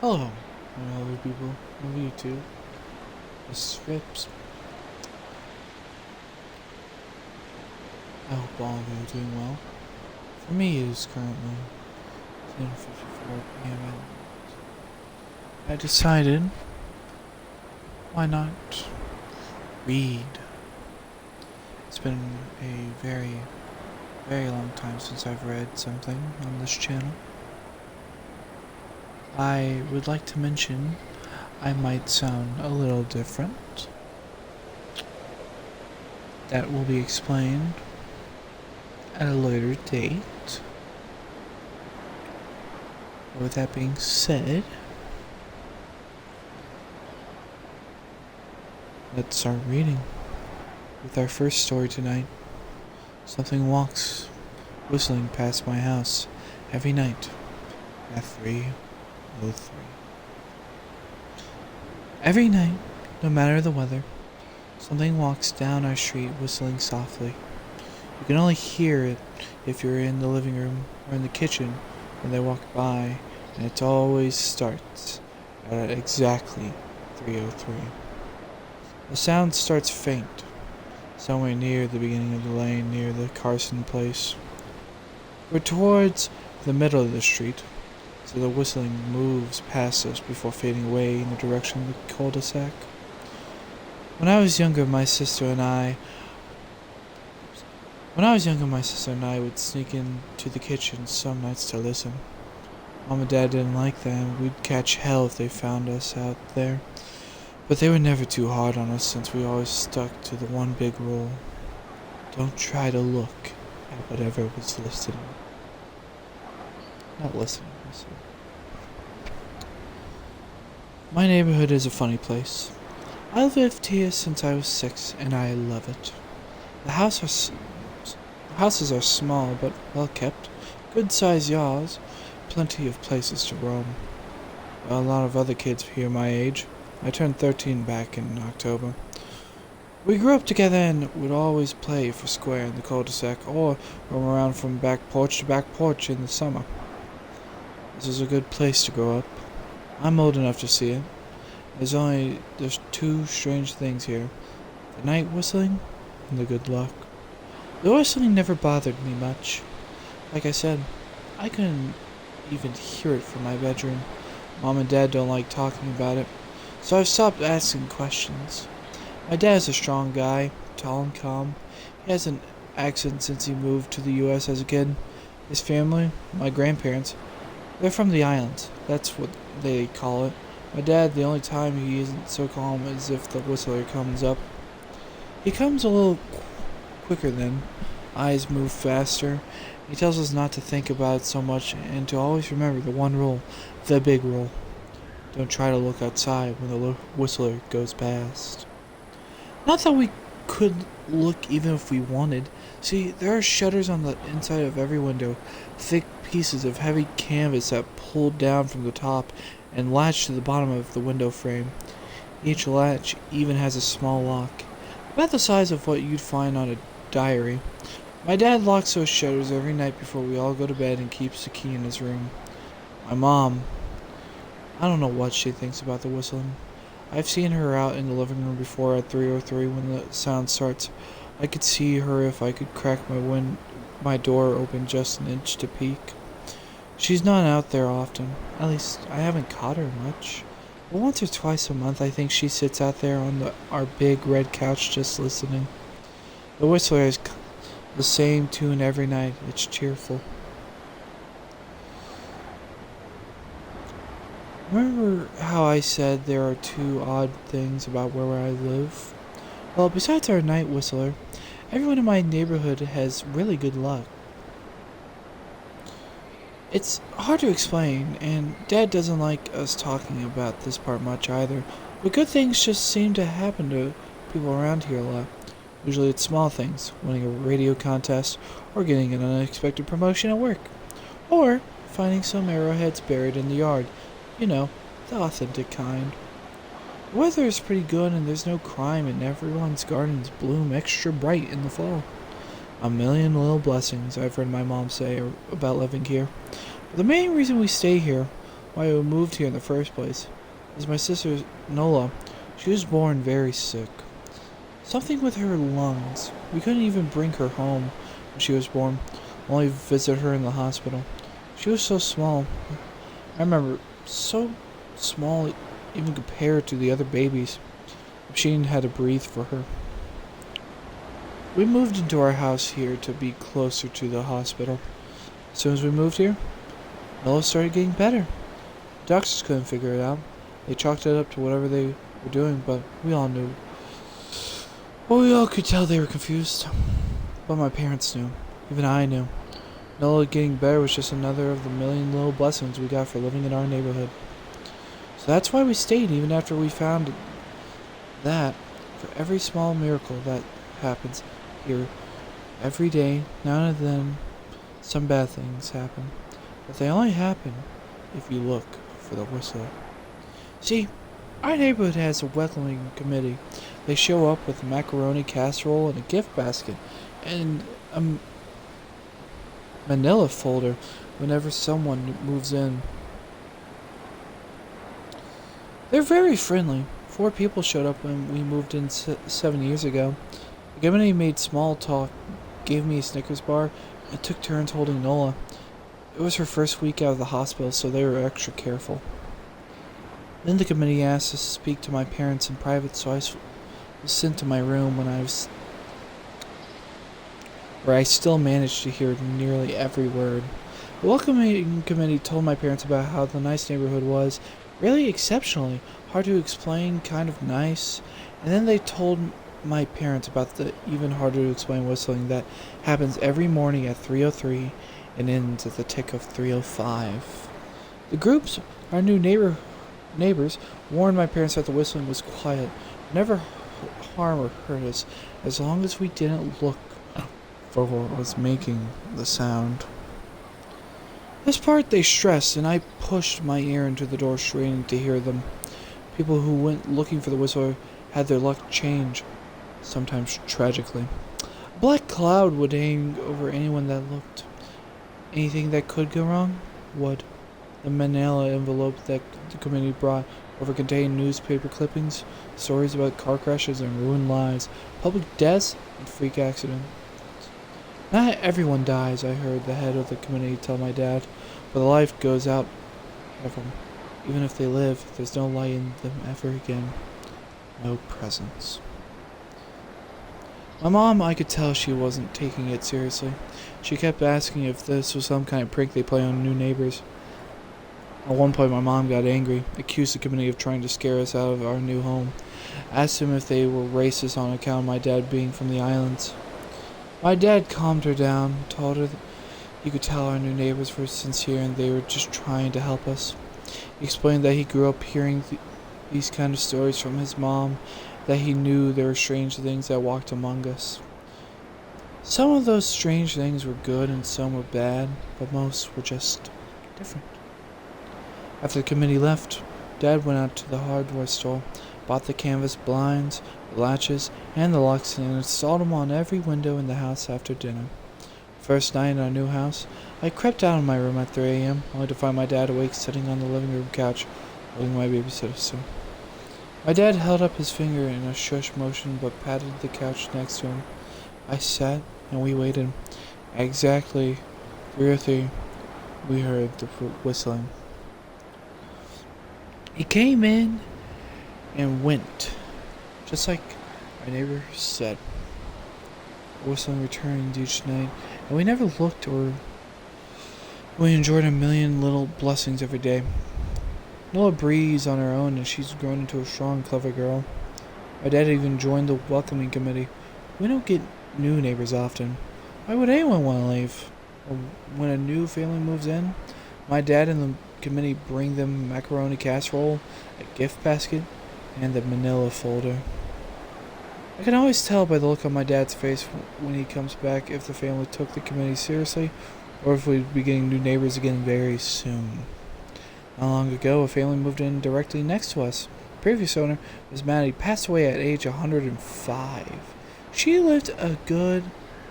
Hello, other people of YouTube. This is Rips. I hope all of you are doing well. For me, it is currently 10:54 p.m. and I decided, why not read? It's been a very, very long time since I've read something on this channel. I would like to mention I might sound a little different. That will be explained at a later date. With that being said, let's start reading with our first story tonight. Something walks whistling past my house every night at 3:03. Every night, no matter the weather, something walks down our street whistling softly. You can only hear it if you're in the living room or in the kitchen when they walk by, and it always starts at exactly 3:03. The sound starts faint, somewhere near the beginning of the lane near the Carson place. We're towards the middle of the street, so the whistling moves past us before fading away in the direction of the cul-de-sac. When I was younger, my sister and I would sneak into the kitchen some nights to listen. Mom and Dad didn't like that, and we'd catch hell if they found us out there. But they were never too hard on us since we always stuck to the one big rule. Don't try to look at whatever was listening. Not listening, I see. My neighborhood is a funny place. I've lived here since I was 6, and I love it. The houses are small but well kept, good-sized yards, plenty of places to roam. A lot of other kids here my age. I turned 13 back in October. We grew up together and would always play for square in the cul-de-sac or roam around from back porch to back porch in the summer. This is a good place to grow up. I'm old enough to see it. There's two strange things here. The night whistling and the good luck. The whistling never bothered me much. Like I said, I couldn't even hear it from my bedroom. Mom and Dad don't like talking about it, so I've stopped asking questions. My dad's a strong guy, tall and calm. He has an accent since he moved to the U.S. as a kid. His family, my grandparents, they're from the islands. That's what they call it. My dad, the only time he isn't so calm is if the whistler comes up. He comes a little quicker then. Eyes move faster. He tells us not to think about it so much and to always remember the one rule, the big rule. Don't try to look outside when the whistler goes past. Not that we could look even if we wanted. See, there are shutters on the inside of every window, thick pieces of heavy canvas that pull down from the top and latch to the bottom of the window frame. Each latch even has a small lock, about the size of what you'd find on a diary. My dad locks those shutters every night before we all go to bed and keeps the key in his room. My mom, I don't know what she thinks about the whistling. I've seen her out in the living room before at 3:03 when the sound starts. I could see her if I could crack my door open just an inch to peek. She's not out there often. At least, I haven't caught her much. But once or twice a month, I think she sits out there on our big red couch just listening. The whistler has the same tune every night. It's cheerful. Remember how I said there are two odd things about where I live? Well, besides our night whistler, everyone in my neighborhood has really good luck. It's hard to explain, and Dad doesn't like us talking about this part much either, but good things just seem to happen to people around here a lot. Usually it's small things, winning a radio contest, or getting an unexpected promotion at work, or finding some arrowheads buried in the yard. You know, the authentic kind. The weather is pretty good and there's no crime and everyone's gardens bloom extra bright in the fall. A million little blessings I've heard my mom say about living here. But the main reason we stay here, why we moved here in the first place. It was my sister Nola. She was born very sick. Something with her lungs. We couldn't even bring her home when she was born, only visit her in the hospital. She was so small. I remember, so small even compared to the other babies. The machine had to breathe for her. We moved into our house here to be closer to the hospital. As soon as we moved here, Nola started getting better. The doctors couldn't figure it out. They chalked it up to whatever they were doing, but we all knew. Well, we all could tell they were confused. But my parents knew. Even I knew. Nola getting better was just another of the million little blessings we got for living in our neighborhood. So that's why we stayed even after we found that for every small miracle that happens here every day, now and then some bad things happen. But they only happen if you look for the whistler. See, our neighborhood has a welcoming committee. They show up with macaroni casserole and a gift basket and a manila folder whenever someone moves in. They're very friendly. 4 people showed up when we moved in 7 years ago. The committee made small talk, gave me a Snickers bar, and took turns holding Nola. It was her first week out of the hospital, so they were extra careful. Then the committee asked us to speak to my parents in private, so I was sent to my room where I still managed to hear nearly every word. The welcoming committee told my parents about how the nice neighborhood was, really exceptionally, hard to explain, kind of nice, and then they told my parents about the even harder to explain whistling that happens every morning at 3:03 and ends at the tick of 3:05. The groups, our new neighbors, warned my parents that the whistling was quiet, never harm or hurt us, as long as we didn't look for what was making the sound. This part they stressed, and I pushed my ear into the door, straining to hear them. People who went looking for the whistler had their luck change, sometimes tragically. A black cloud would hang over anyone that looked. Anything that could go wrong would. The manila envelope that the committee brought over contained newspaper clippings, stories about car crashes and ruined lives, public deaths, and freak accidents. Not everyone dies, I heard the head of the committee tell my dad, but the life goes out of them. Even if they live, there's no light in them ever again. No presence. My mom, I could tell she wasn't taking it seriously. She kept asking if this was some kind of prank they play on new neighbors. At one point, my mom got angry, accused the committee of trying to scare us out of our new home, asked them if they were racist on account of my dad being from the islands. My dad calmed her down, told her that he could tell our new neighbors were sincere and they were just trying to help us. He explained that he grew up hearing these kind of stories from his mom, that he knew there were strange things that walked among us. Some of those strange things were good and some were bad, but most were just different. After the committee left, Dad went out to the hardware store, bought the canvas blinds, the latches, and the locks, and installed them on every window in the house after dinner. First night in our new house, I crept out of my room at 3 a.m., only to find my dad awake sitting on the living room couch, holding my babysitter son. My dad held up his finger in a shush motion, but patted the couch next to him. I sat, and we waited. At exactly 3:03, we heard the whistling. He came in and went, just like our neighbor said. The whistling returned each night, and we never looked or we enjoyed a million little blessings every day. Nola breathes on her own, and she's grown into a strong, clever girl. My dad even joined the welcoming committee. We don't get new neighbors often. Why would anyone want to leave? When a new family moves in, my dad and the committee bring them macaroni casserole, a gift basket, and the manila folder. I can always tell by the look on my dad's face when he comes back if the family took the committee seriously or if we'd be getting new neighbors again very soon. Not long ago, a family moved in directly next to us. The previous owner, Miss Maddie, passed away at age 105. She lived a good,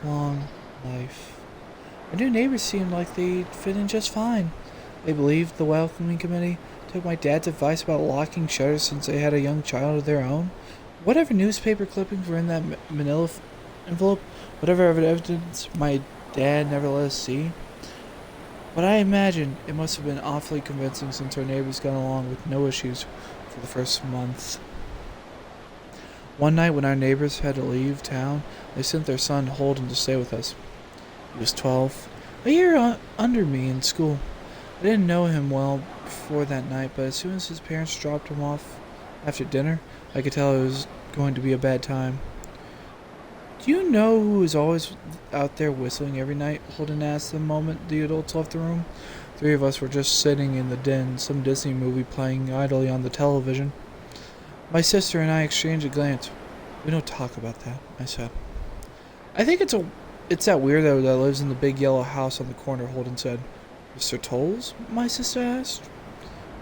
long life. Our new neighbors seemed like they'd fit in just fine. They believed the welcoming committee, took my dad's advice about locking shutters since they had a young child of their own. Whatever newspaper clippings were in that manila envelope, whatever evidence my dad never let us see. But I imagine it must have been awfully convincing since our neighbors got along with no issues for the first month. One night when our neighbors had to leave town, they sent their son Holden to stay with us. He was 12, a year under me in school. I didn't know him well before that night, but as soon as his parents dropped him off after dinner, I could tell it was going to be a bad time. Do you know who was always out there whistling every night? Holden asked the moment the adults left the room. Three of us were just sitting in the den, some Disney movie playing idly on the television. My sister and I exchanged a glance. We don't talk about that, I said. I think it's that weirdo that lives in the big yellow house on the corner, Holden said. Mr. Tolles? My sister asked.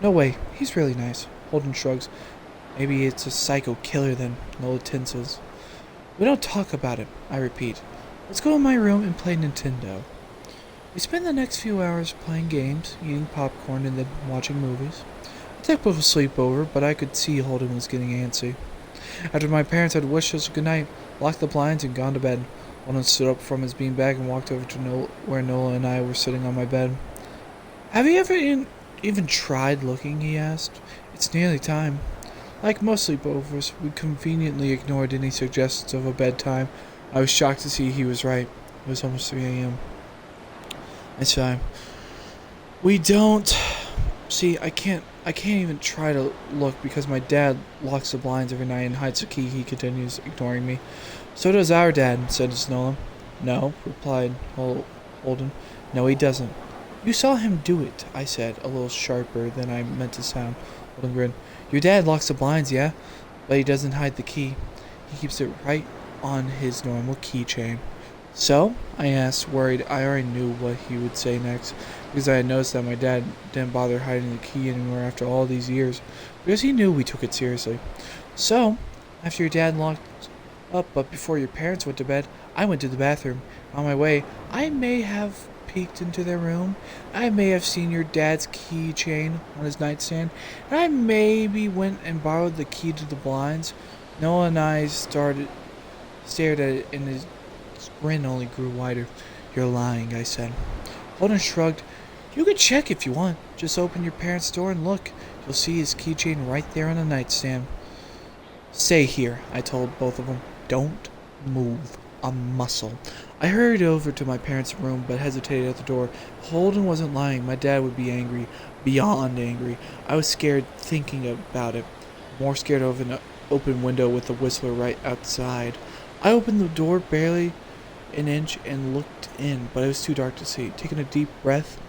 No way, he's really nice. Holden shrugs. Maybe it's a psycho killer then, Nola tinsels. We don't talk about it, I repeat. Let's go in my room and play Nintendo. We spent the next few hours playing games, eating popcorn, and then watching movies. A typical sleepover, but I could see Holden was getting antsy. After my parents had wished us good night, locked the blinds, and gone to bed, Holden stood up from his beanbag and walked over to where Nola and I were sitting on my bed. Have you ever even tried looking? He asked. It's nearly time. Like most sleepovers, we conveniently ignored any suggestions of a bedtime. I was shocked to see he was right. It was almost 3 a.m. I sighed. We don't... See, I can't even try to look because my dad locks the blinds every night and hides the key. He continues, ignoring me. So does our dad, said Nola. No, replied Holden. No, he doesn't. You saw him do it, I said, a little sharper than I meant to sound. Holden grinned. Your dad locks the blinds, yeah? But he doesn't hide the key. He keeps it right on his normal keychain. So? I asked, worried. I already knew what he would say next, because I had noticed that my dad didn't bother hiding the key anymore after all these years, because he knew we took it seriously. So, after your dad locked up, but before your parents went to bed, I went to the bathroom. On my way, I may have peeked into their room. I may have seen your dad's keychain on his nightstand. And I maybe went and borrowed the key to the blinds. Noah and I stared at it, and his grin only grew wider. You're lying, I said. Holden shrugged. You could check if you want. Just open your parents' door and look. You'll see his keychain right there on the nightstand. Stay here, I told both of them. Don't move a muscle. I hurried over to my parents' room, but hesitated at the door. Holden wasn't lying. My dad would be angry, beyond angry. I was scared thinking about it, more scared of an open window with the whistler right outside. I opened the door barely an inch and looked in, but it was too dark to see. Taking a deep breath,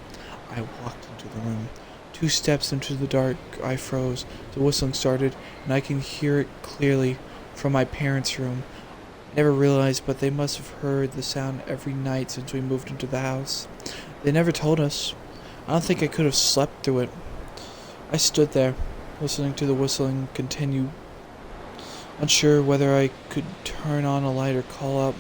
I walked into the room. 2 steps into the dark, I froze. The whistling started, and I can hear it clearly from my parents' room. I never realized, but they must have heard the sound every night since we moved into the house. They never told us. I don't think I could have slept through it. I stood there, listening to the whistling continue, unsure whether I could turn on a light or call out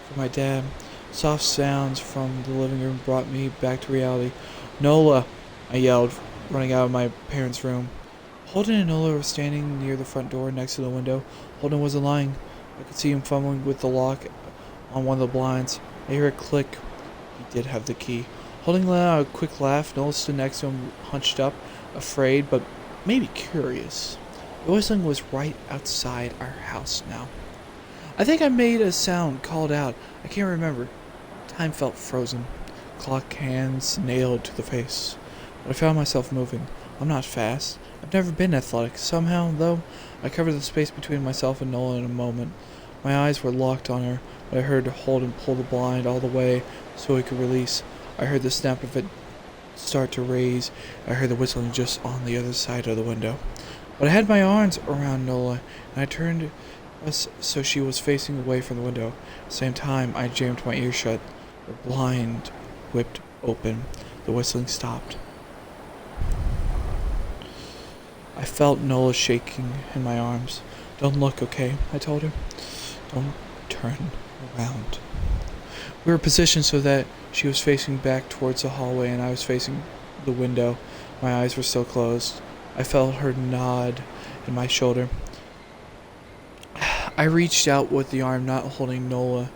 for my dad. Soft sounds from the living room brought me back to reality. Nola! I yelled, running out of my parents' room. Holden and Nola were standing near the front door next to the window. Holden wasn't lying. I could see him fumbling with the lock on one of the blinds. I hear a click. He did have the key. Holden let out a quick laugh. Nola stood next to him, hunched up, afraid, but maybe curious. The whistling was right outside our house now. I think I made a sound, called out. I can't remember. Time felt frozen. Clock hands nailed to the face. But I found myself moving. I'm not fast. I've never been athletic. Somehow, though, I covered the space between myself and Nola in a moment. My eyes were locked on her, but I heard Holden pull the blind all the way so he could release. I heard the snap of it start to raise. I heard the whistling just on the other side of the window. But I had my arms around Nola, and I turned us so she was facing away from the window. At the same time, I jammed my ears shut. The blind whipped open. The whistling stopped. I felt Nola shaking in my arms. Don't look, okay? I told her. Don't turn around. We were positioned so that she was facing back towards the hallway and I was facing the window. My eyes were still closed. I felt her nod in my shoulder. I reached out with the arm not holding Nola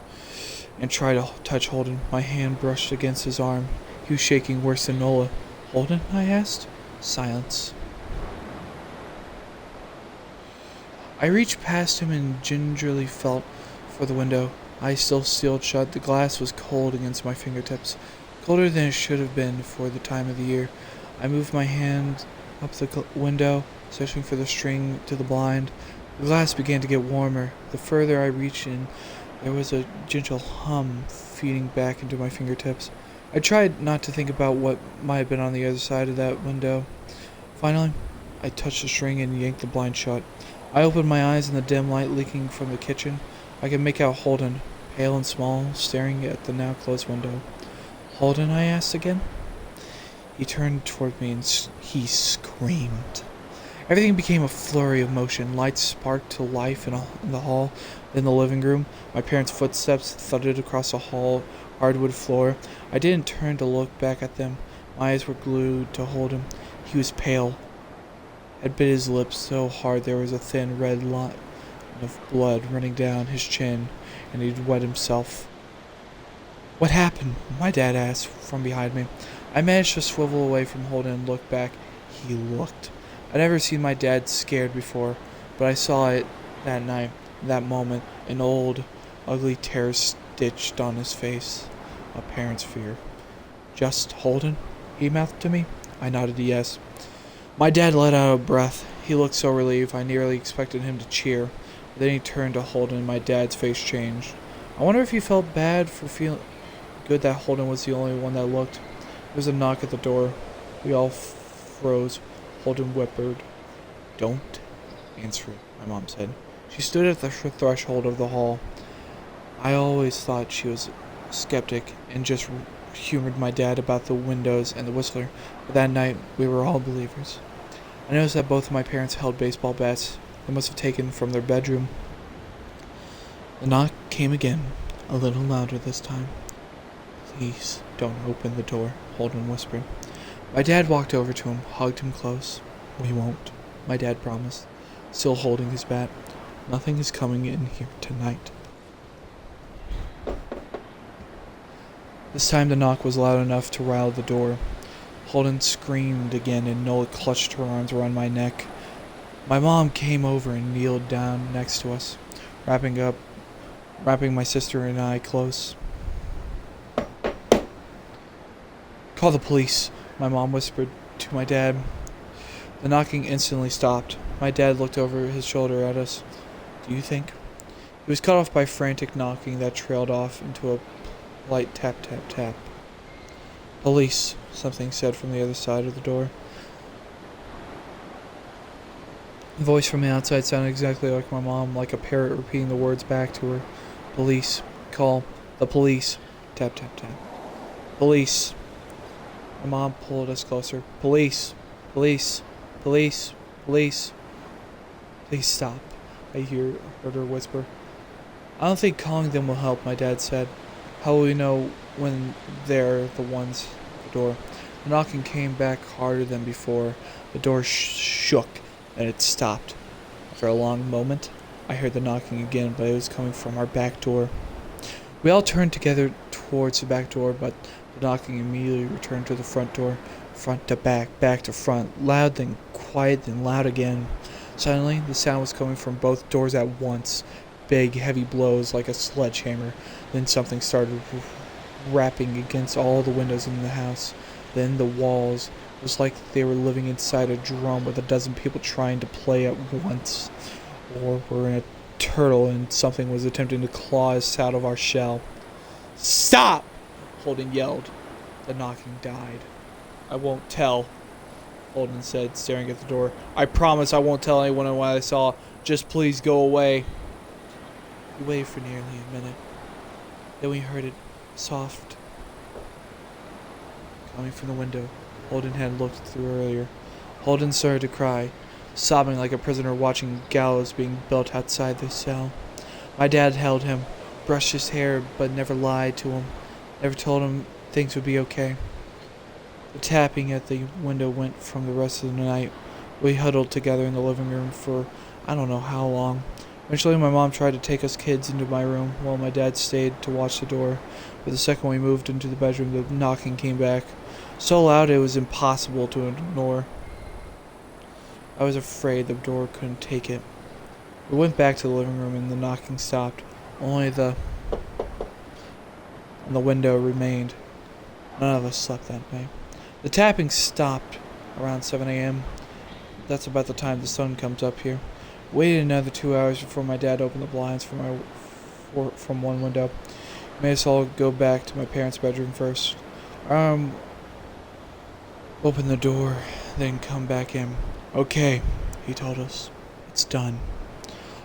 and tried to touch Holden. My hand brushed against his arm. He was shaking worse than Nola. "Holden?" I asked. Silence. I reached past him and gingerly felt for the window. Eyes still sealed shut. The glass was cold against my fingertips, colder than it should have been for the time of the year. I moved my hand up the window, searching for the string to the blind. The glass began to get warmer. The further I reached in, there was a gentle hum feeding back into my fingertips. I tried not to think about what might have been on the other side of that window. Finally, I touched the string and yanked the blind shut. I opened my eyes in the dim light leaking from the kitchen. I could make out Holden, pale and small, staring at the now closed window. "Holden?" I asked again. He turned toward me and he screamed. Everything became a flurry of motion. Lights sparked to life in the hall, then the living room. My parents' footsteps thudded across the hall hardwood floor. I didn't turn to look back at them. My eyes were glued to Holden. He was pale, had bit his lips so hard there was a thin red line of blood running down his chin, and he'd wet himself. "What happened?" my dad asked from behind me. I managed to swivel away from Holden and look back. He looked. I'd never seen my dad scared before, but I saw it that night, that moment, an old, ugly tear stitched on his face. A parent's fear. "Just Holden?" he mouthed to me. I nodded yes. My dad let out a breath. He looked so relieved, I nearly expected him to cheer. But then he turned to Holden and my dad's face changed. I wonder if he felt bad for feeling good that Holden was the only one that looked. There was a knock at the door. We all froze. Holden whimpered. "Don't answer it," my mom said. She stood at the threshold of the hall. I always thought she was a skeptic and just humored my dad about the windows and the whistler, but that night we were all believers. I noticed that both of my parents held baseball bats. They must have taken from their bedroom. The knock came again, a little louder this time. "Please don't open the door," Holden whispered. My dad walked over to him, hugged him close. "We won't," my dad promised, still holding his bat. "Nothing is coming in here tonight." This time the knock was loud enough to rattle the door. Holden screamed again and Nola clutched her arms around my neck. My mom came over and kneeled down next to us, wrapping my sister and I close. "Call the police," my mom whispered to my dad. The knocking instantly stopped. My dad looked over his shoulder at us. "Do you think?" He was cut off by frantic knocking that trailed off into a light tap, tap, tap. "Police," something said from the other side of the door. The voice from the outside sounded exactly like my mom, like a parrot repeating the words back to her. "Police. Call. The police." Tap, tap, tap. "Police." My mom pulled us closer. "Police. Police. Police. Police." "Please stop," I heard her whisper. "I don't think calling them will help," my dad said. "How will we know when they're the ones at the door?" The knocking came back harder than before. The door shook, and it stopped. After a long moment, I heard the knocking again, but it was coming from our back door. We all turned together towards the back door, but the knocking immediately returned to the front door. Front to back, back to front, loud then quiet then loud again. Suddenly, the sound was coming from both doors at once. Big, heavy blows like a sledgehammer. Then something started rapping against all the windows in the house. Then the walls. It was like they were living inside a drum with a dozen people trying to play at once. Or we're in a turtle and something was attempting to claw us out of our shell. "Stop!" Holden yelled. The knocking died. "I won't tell," Holden said, staring at the door. "I promise I won't tell anyone what I saw. Just please go away." We waited for nearly a minute. Then we heard it, soft, coming from the window Holden had looked through earlier. Holden started to cry, sobbing like a prisoner watching gallows being built outside their cell. My dad held him, brushed his hair, but never lied to him, never told him things would be okay. The tapping at the window went from the rest of the night. We huddled together in the living room for I don't know how long. Eventually, my mom tried to take us kids into my room while my dad stayed to watch the door. But the second we moved into the bedroom, the knocking came back. So loud it was impossible to ignore. I was afraid the door couldn't take it. We went back to the living room and the knocking stopped. Only the window remained. None of us slept that night. The tapping stopped around 7 a.m. That's about the time the sun comes up here. Waited another 2 hours before my dad opened the blinds from one window. He made us all go back to my parents' bedroom first. Open the door, then come back in. Okay, he told us. It's done.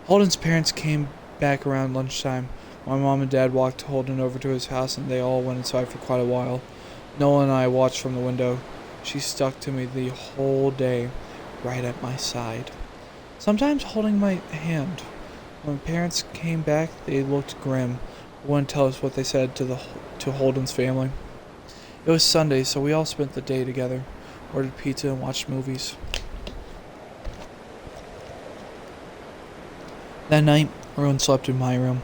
Holden's parents came back around lunchtime. My mom and dad walked Holden over to his house and they all went inside for quite a while. Noah and I watched from the window. She stuck to me the whole day, right at my side, sometimes holding my hand. When parents came back, they looked grim. They wouldn't tell us what they said to Holden's family. It was Sunday, so we all spent the day together, ordered pizza and watched movies. That night, everyone slept in my room.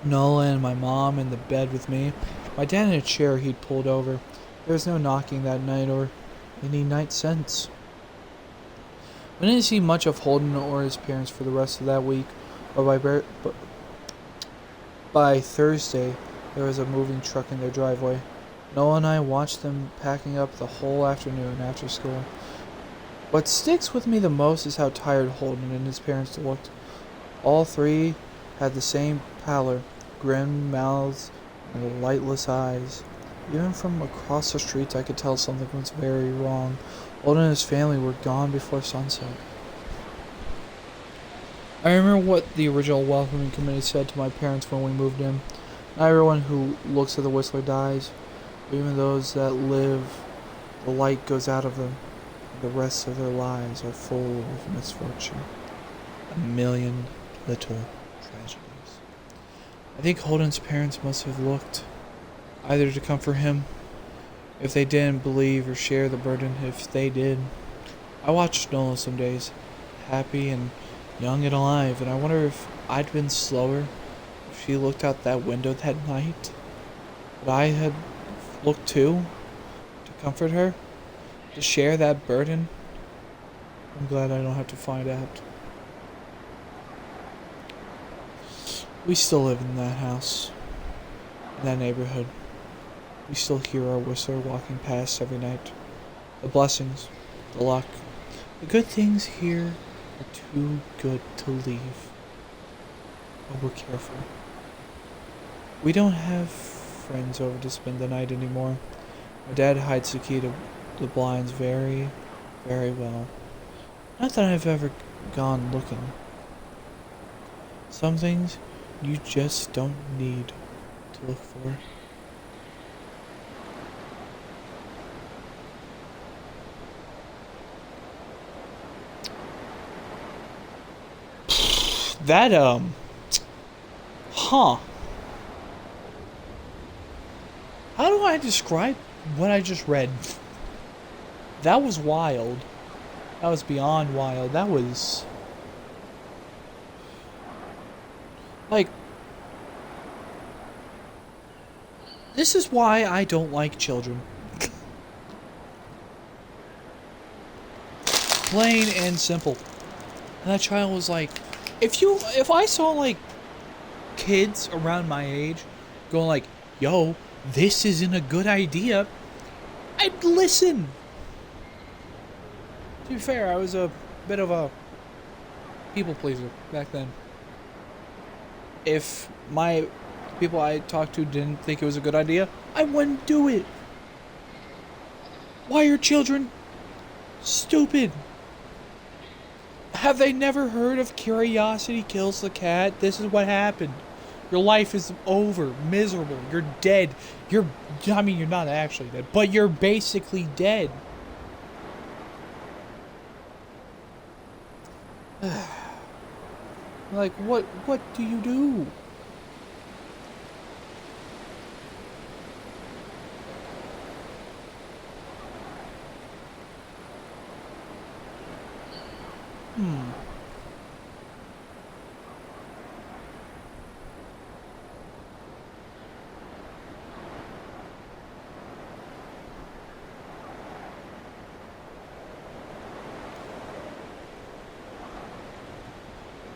Nola and my mom in the bed with me, my dad in a chair he'd pulled over. There was no knocking that night or any night since. We didn't see much of Holden or his parents for the rest of that week, but by Thursday, there was a moving truck in their driveway. Noah and I watched them packing up the whole afternoon after school. What sticks with me the most is how tired Holden and his parents looked. All three had the same pallor, grim mouths, and lightless eyes. Even from across the streets, I could tell something was very wrong. Holden and his family were gone before sunset. I remember what the original welcoming committee said to my parents when we moved in. Not everyone who looks at the Whistler dies, but even those that live, the light goes out of them. The rest of their lives are full of misfortune. A million little tragedies. I think Holden's parents must have looked, either to comfort him, if they didn't believe, or share the burden if they did. I watched Nola some days, happy and young and alive, and I wonder if I'd been slower if she looked out that window that night. But I had looked too, to comfort her, to share that burden. I'm glad I don't have to find out. We still live in that house, in that neighborhood. We still hear our whistler walking past every night. The blessings, the luck, the good things here are too good to leave. But we're careful. We don't have friends over to spend the night anymore. My dad hides the key to the blinds very, very well. Not that I've ever gone looking. Some things you just don't need to look for. That, huh. How do I describe what I just read? That was wild. That was beyond wild. That was... like... this is why I don't like children. Plain and simple. And that child was like... If I saw, like, kids around my age going like, yo, this isn't a good idea, I'd listen. To be fair, I was a bit of a people pleaser back then. If my people I talked to didn't think it was a good idea, I wouldn't do it. Why are children stupid? Have they never heard of curiosity kills the cat? This is what happened. Your life is over. Miserable. You're dead. You're not actually dead, but you're basically dead. Like, what do you do? Hmm.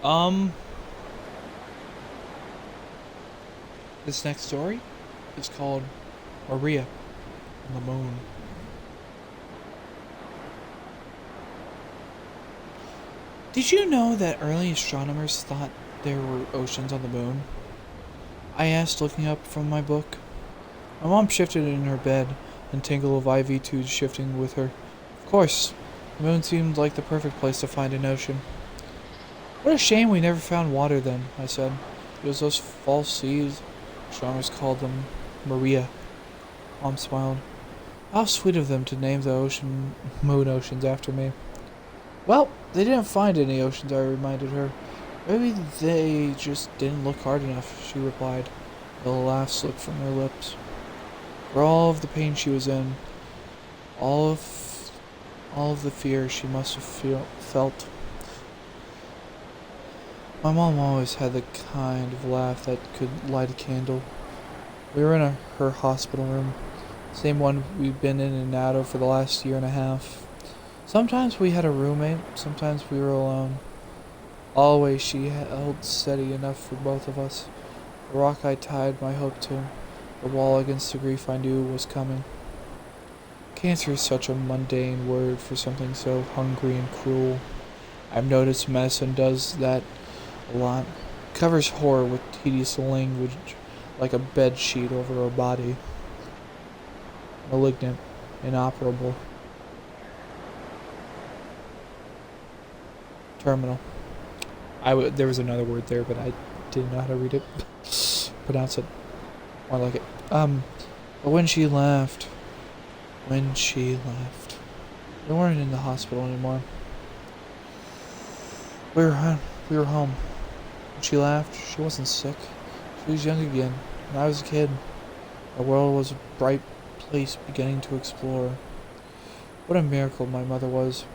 Um, this next story is called Maria on the Moon. Did you know that early astronomers thought there were oceans on the moon? I asked, looking up from my book. My mom shifted in her bed, and tingle of IV2 shifting with her. Of course, the moon seemed like the perfect place to find an ocean. What a shame we never found water then, I said. It was those false seas. Astronomers called them Maria. Mom smiled. How sweet of them to name the moon oceans after me. Well, they didn't find any oceans, I reminded her. Maybe they just didn't look hard enough, she replied. A laugh slipped from her lips. For all of the pain she was in, all of all of the fear she must have felt. My mom always had the kind of laugh that could light a candle. We were in her hospital room, same one we'd been in and out of for the last year and a half. Sometimes we had a roommate, sometimes we were alone. Always she held steady enough for both of us. The rock I tied my hope to, the wall against the grief I knew was coming. Cancer is such a mundane word for something so hungry and cruel. I've noticed medicine does that a lot. It covers horror with tedious language like a bed sheet over a body. Malignant, inoperable, terminal. There was another word there, but I didn't know how to read it. Pronounce it more like it. But when she left, we weren't in the hospital anymore. We were home. When she laughed, she wasn't sick. She was young again, and I was a kid. The world was a bright place beginning to explore. What a miracle my mother was.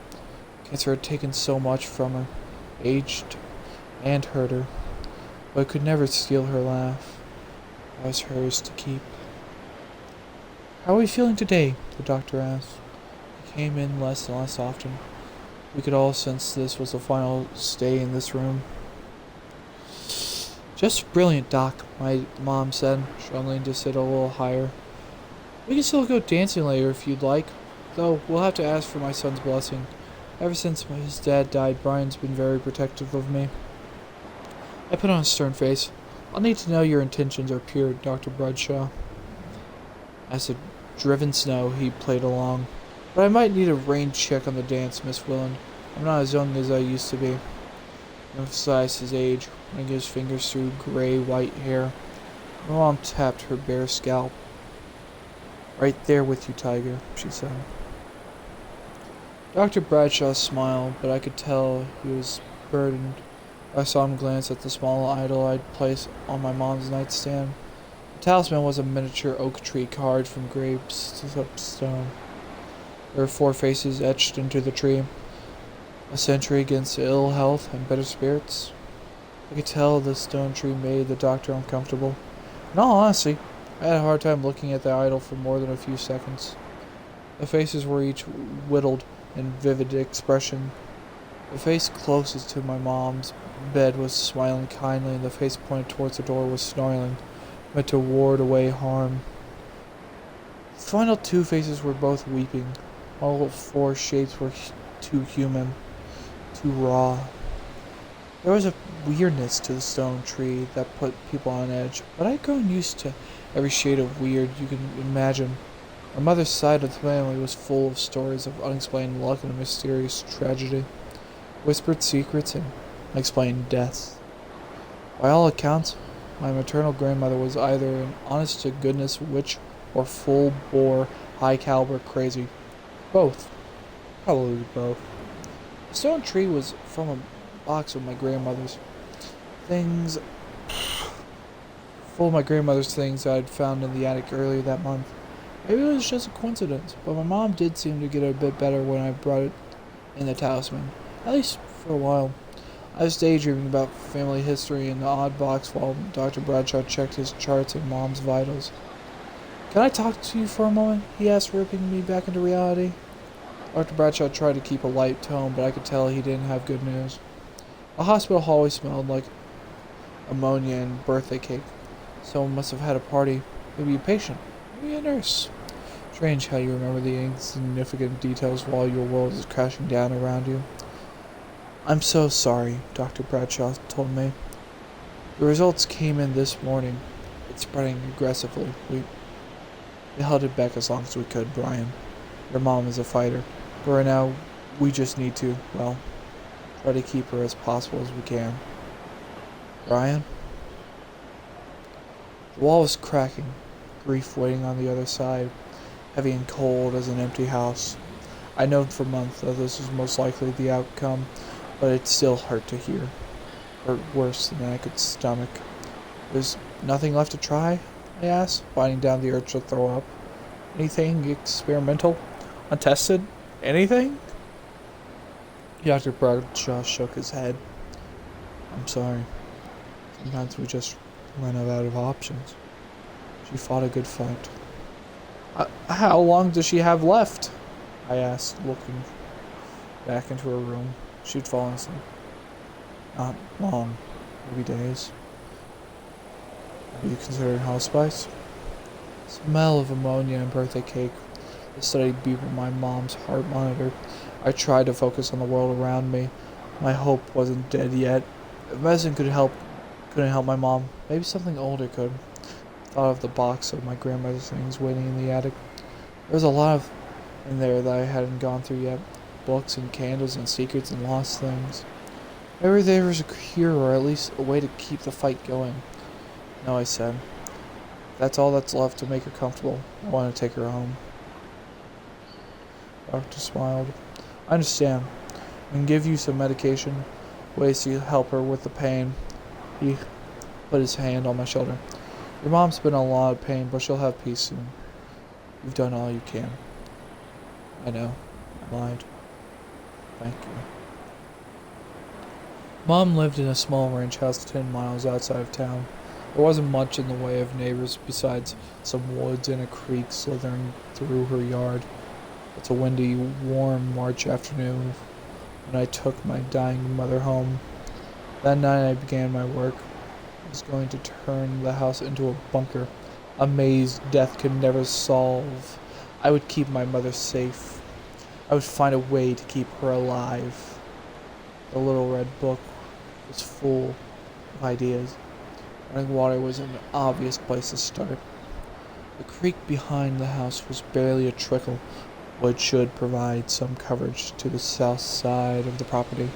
Cancer had taken so much from her, aged and hurt her, but it could never steal her laugh. That was hers to keep. How are we feeling today? The doctor asked. He came in less and less often. We could all sense this was the final stay in this room. Just brilliant, Doc, my mom said, struggling to sit a little higher. We can still go dancing later if you'd like, though we'll have to ask for my son's blessing. Ever since his dad died, Brian's been very protective of me. I put on a stern face. I'll need to know your intentions are pure, Dr. Bradshaw. As the driven snow, he played along. But I might need a rain check on the dance, Miss Willand. I'm not as young as I used to be. He emphasized his age, running his fingers through gray-white hair. My mom tapped her bare scalp. Right there with you, Tiger, she said. Dr. Bradshaw smiled, but I could tell he was burdened. I saw him glance at the small idol I'd placed on my mom's nightstand. The talisman was a miniature oak tree carved from gray stone. There were 4 faces etched into the tree. A sentry against ill health and bitter spirits. I could tell the stone tree made the doctor uncomfortable. In all honesty, I had a hard time looking at the idol for more than a few seconds. The faces were each whittled in vivid expression. The face closest to my mom's bed was smiling kindly, and the face pointed towards the door was snarling, meant to ward away harm. The final 2 faces were both weeping. All 4 shapes were too human, too raw. There was a weirdness to the stone tree that put people on edge, but I'd grown used to every shade of weird you can imagine. My mother's side of the family was full of stories of unexplained luck and mysterious tragedy, whispered secrets, and unexplained deaths. By all accounts, my maternal grandmother was either an honest-to-goodness witch or full-bore, high-caliber crazy. Both. Probably both. The stone tree was from a box of my grandmother's things, full of my grandmother's things I'd found in the attic earlier that month. Maybe it was just a coincidence, but my mom did seem to get a bit better when I brought it in the talisman. At least for a while. I was daydreaming about family history in the odd box while Dr. Bradshaw checked his charts and Mom's vitals. Can I talk to you for a moment? He asked, ripping me back into reality. Dr. Bradshaw tried to keep a light tone, but I could tell he didn't have good news. The hospital hallway smelled like ammonia and birthday cake. Someone must have had a party. Maybe a patient. Maybe a nurse. Strange how you remember the insignificant details while your world is crashing down around you. I'm so sorry, Dr. Bradshaw told me. The results came in this morning. It's spreading aggressively. We held it back as long as we could, Brian. Your mom is a fighter. But right now, we just need to, well, try to keep her as possible as we can. Brian? The wall was cracking, grief waiting on the other side, heavy and cold as an empty house. I'd known for months that this was most likely the outcome, but it still hurt to hear. Hurt worse than I could stomach. There's nothing left to try? I asked, fighting down the urge to throw up. Anything experimental? Untested? Anything? Dr. Bradshaw shook his head. I'm sorry. Sometimes we just run out of options. She fought a good fight. How long does she have left? I asked, looking back into her room. She'd fallen asleep. Not long. Maybe days. Have you considered hospice? Smell of ammonia and birthday cake. The steady beep of my mom's heart monitor. I tried to focus on the world around me. My hope wasn't dead yet. If medicine couldn't help my mom, maybe something older could. Thought of the box of my grandmother's things waiting in the attic. There was a lot of in there that I hadn't gone through yet. Books and candles and secrets and lost things. Maybe there was a cure or at least a way to keep the fight going. No, I said. That's all that's left to make her comfortable. I want to take her home. The doctor smiled. I understand. I can give you some medication, ways to help her with the pain. He put his hand on my shoulder. Your mom's been in a lot of pain, but she'll have peace soon. You've done all you can. I know. I lied. Thank you. Mom lived in a small ranch house 10 miles outside of town. There wasn't much in the way of neighbors besides some woods and a creek slithering through her yard. It's a windy, warm March afternoon when I took my dying mother home. That night I began my work. I was going to turn the house into a bunker, a maze death could never solve. I would keep my mother safe. I would find a way to keep her alive. The little red book was full of ideas. Running water was an obvious place to start. The creek behind the house was barely a trickle, which should provide some coverage to the south side of the property.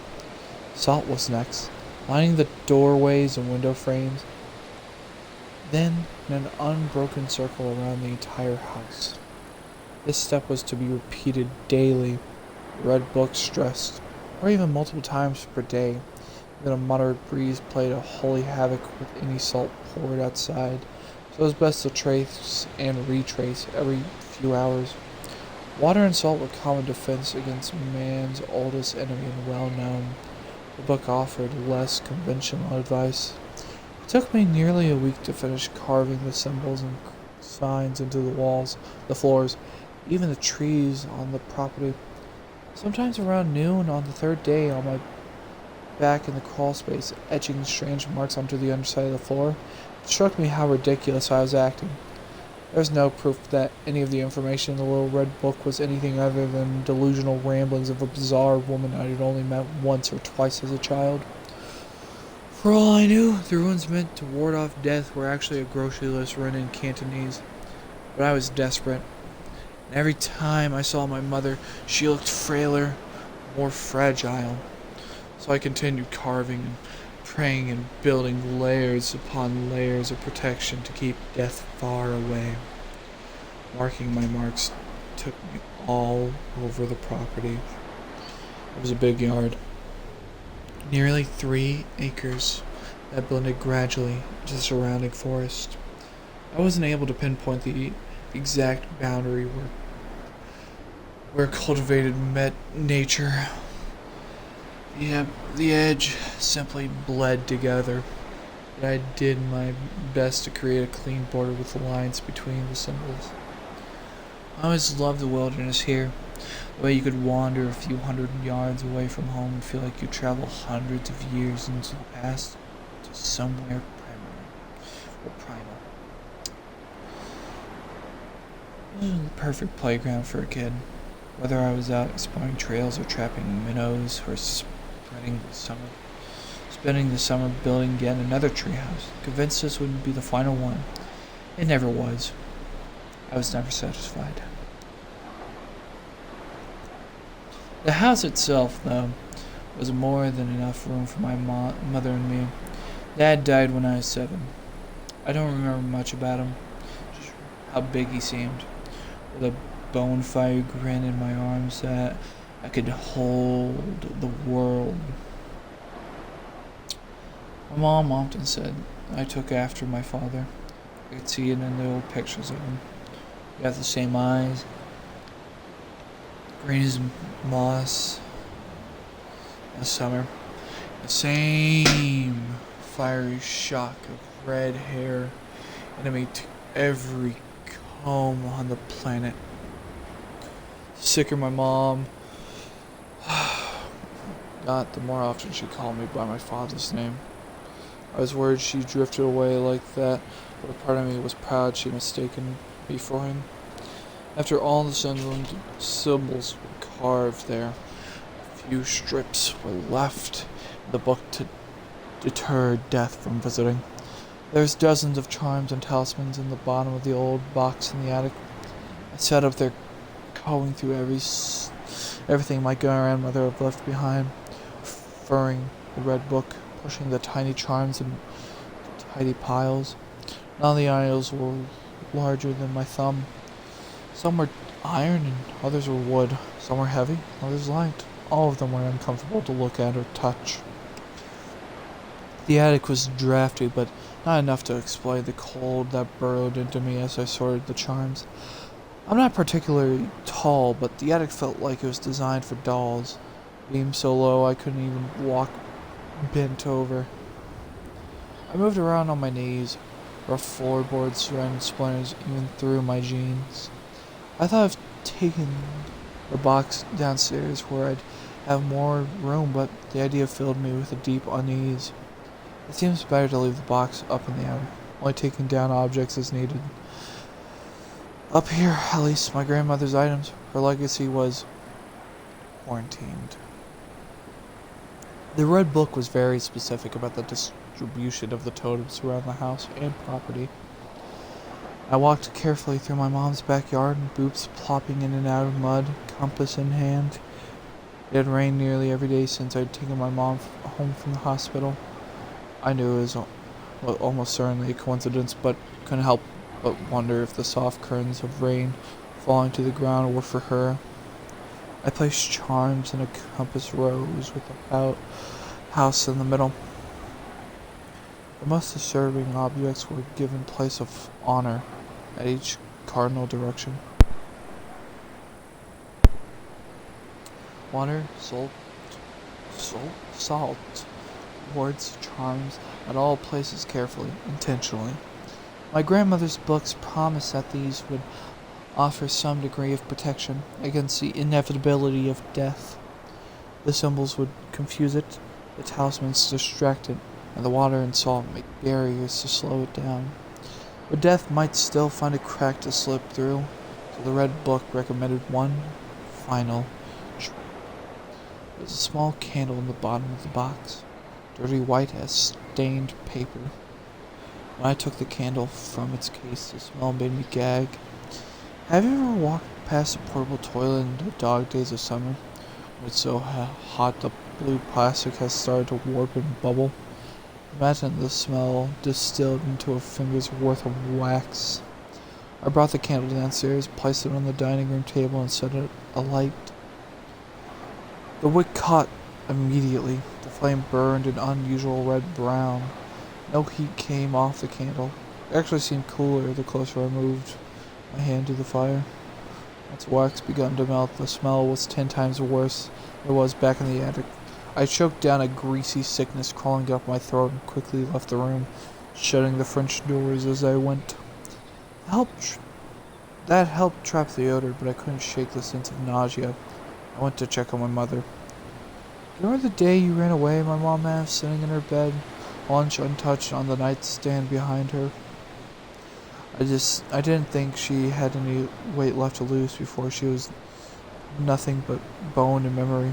Salt was next, lining the doorways and window frames, then in an unbroken circle around the entire house. This step was to be repeated daily, the red book stressed, or even multiple times per day. Then a moderate breeze played a holy havoc with any salt poured outside, so it was best to trace and retrace every few hours. Water and salt were common defense against man's oldest enemy and well known. The book offered less conventional advice. It took me nearly a week to finish carving the symbols and signs into the walls, the floors, even the trees on the property. Sometimes around noon on the third day, on my back in the crawl space, etching strange marks onto the underside of the floor, it struck me how ridiculous I was acting. There was no proof that any of the information in the little red book was anything other than delusional ramblings of a bizarre woman I had only met once or twice as a child. For all I knew, the runes meant to ward off death were actually a grocery list written in Cantonese. But I was desperate. And every time I saw my mother, she looked frailer, more fragile. So I continued carving and praying and building layers upon layers of protection to keep death far away. Marking my marks took me all over the property. It was a big yard. Nearly 3 acres that blended gradually into the surrounding forest. I wasn't able to pinpoint the exact boundary where cultivated met nature. Yep, the edge simply bled together, but I did my best to create a clean border with the lines between the symbols. I always loved the wilderness here, the way you could wander a few hundred yards away from home and feel like you travel hundreds of years into the past to somewhere primal. It was the perfect playground for a kid. Whether I was out exploring trails or trapping minnows or spending the summer building yet another treehouse, convinced this would be the final one. It never was. I was never satisfied. The house itself, though, was more than enough room for my mother and me. Dad died when I was 7. I don't remember much about him, just how big he seemed, with a bonfire grin in my arms that I could hold the world. My mom often said I took after my father. I could see it in the old pictures of him. He got the same eyes, green as moss in the summer, the same fiery shock of red hair, enemy to every comb on the planet. The sicker my mom got, the more often she called me by my father's name. I was worried she drifted away like that, but a part of me was proud she'd mistaken me for him. After all the symbols were carved there, a few strips were left in the book to deter death from visiting. There's dozens of charms and talismans in the bottom of the old box in the attic. I sat up there going through everything my grandmother had left behind, furring the red book, pushing the tiny charms in tidy piles. None of the idols were larger than my thumb. Some were iron and others were wood. Some were heavy, others light. All of them were uncomfortable to look at or touch. The attic was drafty, but not enough to explain the cold that burrowed into me as I sorted the charms. I'm not particularly tall, but the attic felt like it was designed for dolls. Beamed so low I couldn't even walk bent over. I moved around on my knees. Rough floorboards ran splinters even through my jeans. I thought of taking the box downstairs where I'd have more room, but the idea filled me with a deep unease. It seems better to leave the box up in the attic, only taking down objects as needed. Up here, at least, my grandmother's items, her legacy was quarantined. The red book was very specific about the distribution of the totems around the house and property. I walked carefully through my mom's backyard, boots plopping in and out of mud, compass in hand. It had rained nearly every day since I'd taken my mom home from the hospital. I knew it was almost certainly a coincidence, but couldn't help but wonder if the soft curtains of rain falling to the ground were for her. I placed charms in a compass rose with a house in the middle. The most disturbing objects were given place of honor at each cardinal direction. Water, salt, words, charms, at all places carefully, intentionally. My grandmother's books promised that these would offer some degree of protection against the inevitability of death. The symbols would confuse it, the talismans distract it, and the water and salt make barriers to slow it down. But death might still find a crack to slip through, so the red book recommended one final trick. There was a small candle in the bottom of the box, dirty white as stained paper. When I took the candle from its case, the smell made me gag. Have you ever walked past a portable toilet in the dog days of summer, when it's so hot the blue plastic has started to warp and bubble? Imagine the smell distilled into a finger's worth of wax. I brought the candle downstairs, placed it on the dining room table, and set it alight. The wick caught immediately. The flame burned an unusual red-brown. No heat came off the candle. It actually seemed cooler the closer I moved my hand to the fire. Once wax began to melt, the smell was 10 times worse than it was back in the attic. I choked down a greasy sickness crawling up my throat and quickly left the room, shutting the French doors as I went. Helped That helped trap the odor, but I couldn't shake the sense of nausea. I went to check on my mother. Remember the day you ran away? My mom asked, sitting in her bed, lunch untouched on the nightstand behind her. I didn't think she had any weight left to lose before she was nothing but bone and memory.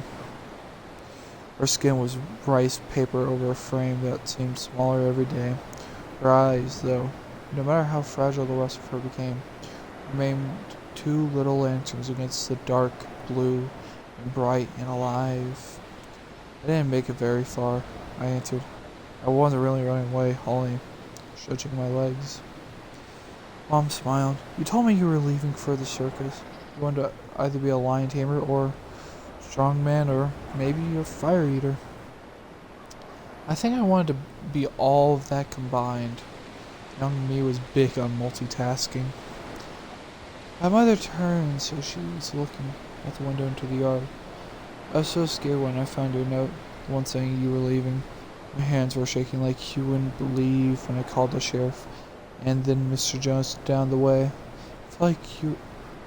Her skin was rice paper over a frame that seemed smaller every day. Her eyes, though, no matter how fragile the rest of her became, remained two little lanterns against the dark blue and bright and alive. I didn't make it very far, I answered. I wasn't really running away, only stretching my legs. Mom smiled. You told me you were leaving for the circus. You wanted to either be a lion tamer or strongman or maybe a fire eater. I think I wanted to be all of that combined. Young me was big on multitasking. My mother turned, so she was looking out the window into the yard. I was so scared when I found your note, the one saying you were leaving. My hands were shaking like you wouldn't believe when I called the sheriff, and then Mr. Jones down the way. I felt like we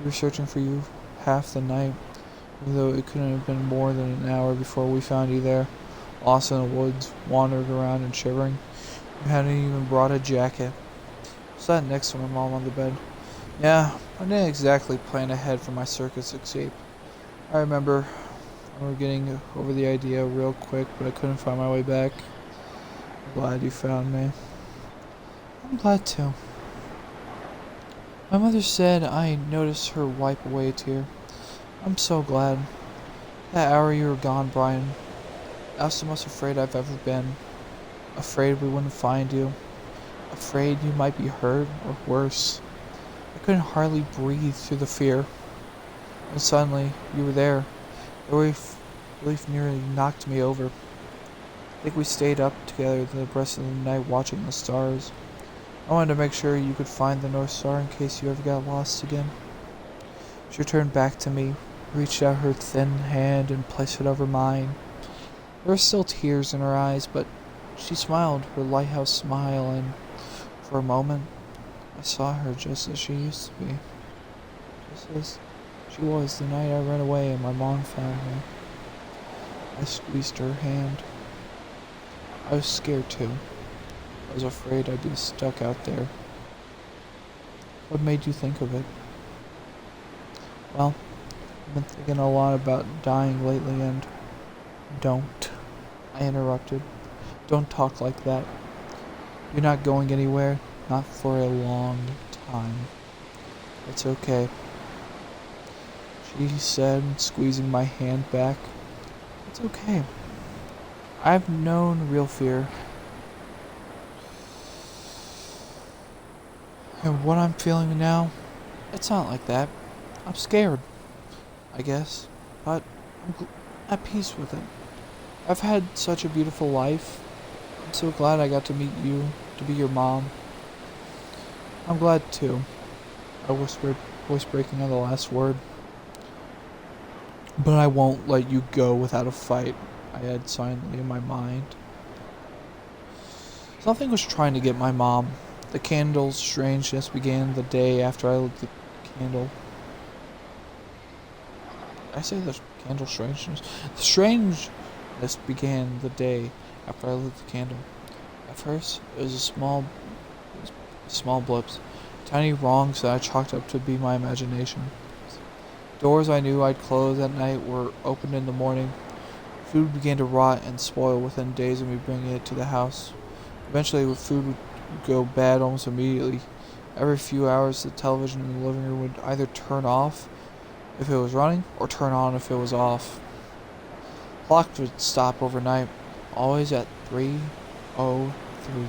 were searching for you half the night, even though it couldn't have been more than an hour before we found you there, lost in the woods, wandering around and shivering. You hadn't even brought a jacket. I sat next to my mom on the bed. Yeah, I didn't exactly plan ahead for my circus escape. I remember getting over the idea real quick, but I couldn't find my way back. I'm glad you found me. I'm glad too. My mother said I noticed her wipe away a tear. I'm so glad. That hour you were gone, Brian, I was the most afraid I've ever been. Afraid we wouldn't find you. Afraid you might be hurt or worse. I couldn't hardly breathe through the fear. And suddenly, you were there. The relief nearly knocked me over. I think we stayed up together the rest of the night watching the stars. I wanted to make sure you could find the North Star in case you ever got lost again. She turned back to me, reached out her thin hand and placed it over mine. There were still tears in her eyes, but she smiled her lighthouse smile, and for a moment I saw her just as she used to be. Just as she was the night I ran away and my mom found me. I squeezed her hand. I was scared too. I was afraid I'd be stuck out there. What made you think of it? Well, I've been thinking a lot about dying lately and... Don't. I interrupted. Don't talk like that. You're not going anywhere. Not for a long time. It's okay. She said, squeezing my hand back. It's okay. I've known real fear. And what I'm feeling now, it's not like that. I'm scared, I guess, but I'm at peace with it. I've had such a beautiful life. I'm so glad I got to meet you, to be your mom. I'm glad too, I whispered, voice breaking on the last word. But I won't let you go without a fight, I had silently in my mind. Something was trying to get my mom. The candle's strangeness began the day after I lit the candle. Did I say the candle strangeness? The strangeness began the day after I lit the candle. At first, it was small blips, tiny wrongs that I chalked up to be my imagination. Doors I knew I'd close at night were opened in the morning. Food began to rot and spoil within days of me bringing it to the house. Eventually, the food would go bad almost immediately. Every few hours, the television in the living room would either turn off if it was running or turn on if it was off. Clock would stop overnight, always at 3:03.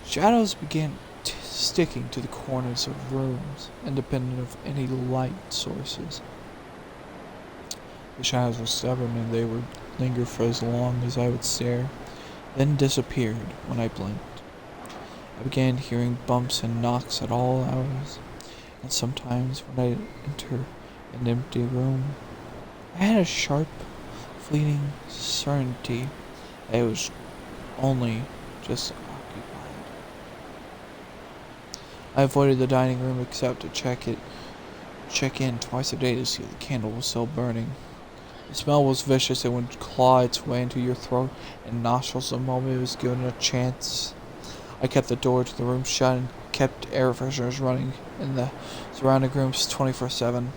Shadows began sticking to the corners of rooms, independent of any light sources. The shadows were stubborn, and they would linger for as long as I would stare, then disappeared when I blinked. I began hearing bumps and knocks at all hours, and sometimes when I enter an empty room, I had a sharp, fleeting certainty that it was only just occupied. I avoided the dining room except to check in twice a day to see if the candle was still burning. The smell was vicious and would claw its way into your throat and nostrils the moment it was given a chance. I kept the door to the room shut and kept air fresheners running in the surrounding rooms 24/7.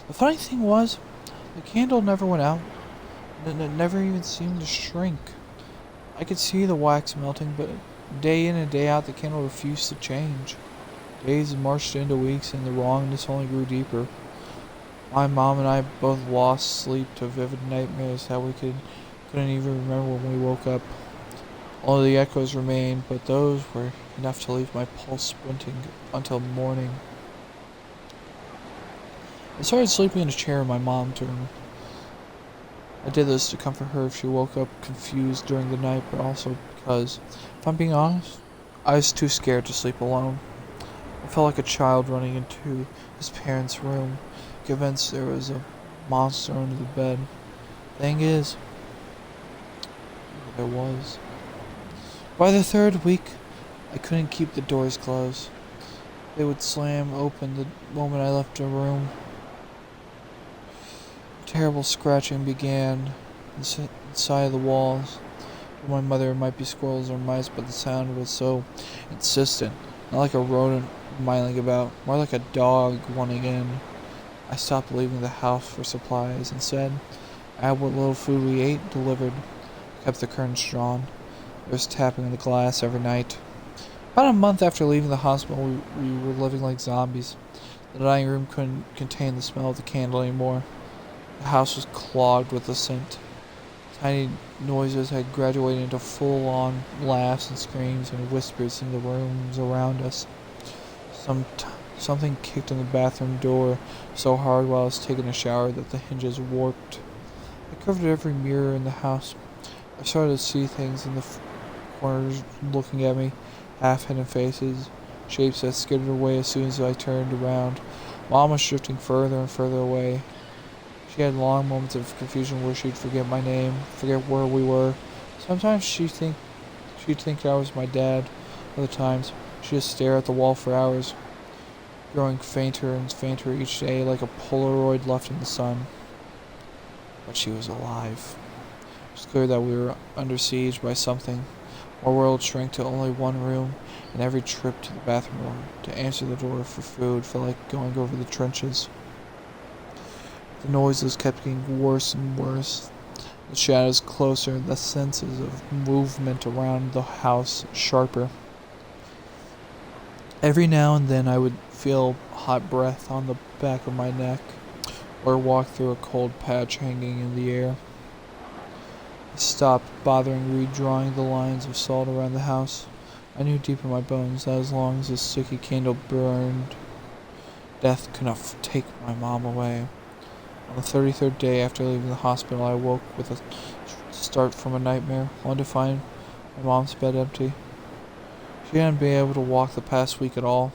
The funny thing was, the candle never went out, and it never even seemed to shrink. I could see the wax melting, but day in and day out the candle refused to change. Days marched into weeks, and the wrongness only grew deeper. My mom and I both lost sleep to vivid nightmares that we couldn't even remember when we woke up. Only the echoes remained, but those were enough to leave my pulse sprinting until morning. I started sleeping in a chair in my mom's room. I did this to comfort her if she woke up confused during the night, but also because, if I'm being honest, I was too scared to sleep alone. I felt like a child running into his parents' room, convinced there was a monster under the bed. Thing is, there was. By the third week, I couldn't keep the doors closed. They would slam open the moment I left the room. Terrible scratching began inside the walls. My mother might be squirrels or mice, but the sound was so insistent, not like a rodent miling about, more like a dog wanting in. I stopped leaving the house for supplies. Instead, I had what little food we ate delivered. I kept the curtains drawn. There was tapping on the glass every night. About a month after leaving the hospital, we were living like zombies. The dining room couldn't contain the smell of the candle anymore. The house was clogged with the scent. Tiny noises had graduated into full-on laughs and screams and whispers in the rooms around us. Something kicked in the bathroom door so hard while I was taking a shower that the hinges warped. I covered every mirror in the house. I started to see things in the corners looking at me, half-hidden faces, shapes that skidded away as soon as I turned around. Mom was drifting further and further away. She had long moments of confusion where she'd forget my name, forget where we were. Sometimes she'd think I was my dad. Other times, she'd just stare at the wall for hours, growing fainter and fainter each day like a Polaroid left in the sun. But she was alive. It was clear that we were under siege by something. Our world shrank to only one room, and every trip to the bathroom to answer the door for food felt like going over the trenches. The noises kept getting worse and worse. The shadows closer, the senses of movement around the house sharper. Every now and then I would feel hot breath on the back of my neck, or walk through a cold patch hanging in the air. I stopped bothering redrawing the lines of salt around the house. I knew deep in my bones that as long as the sticky candle burned, death could not take my mom away. On the 33rd day after leaving the hospital, I woke with a start from a nightmare, only to find my mom's bed empty. She hadn't been able to walk the past week at all.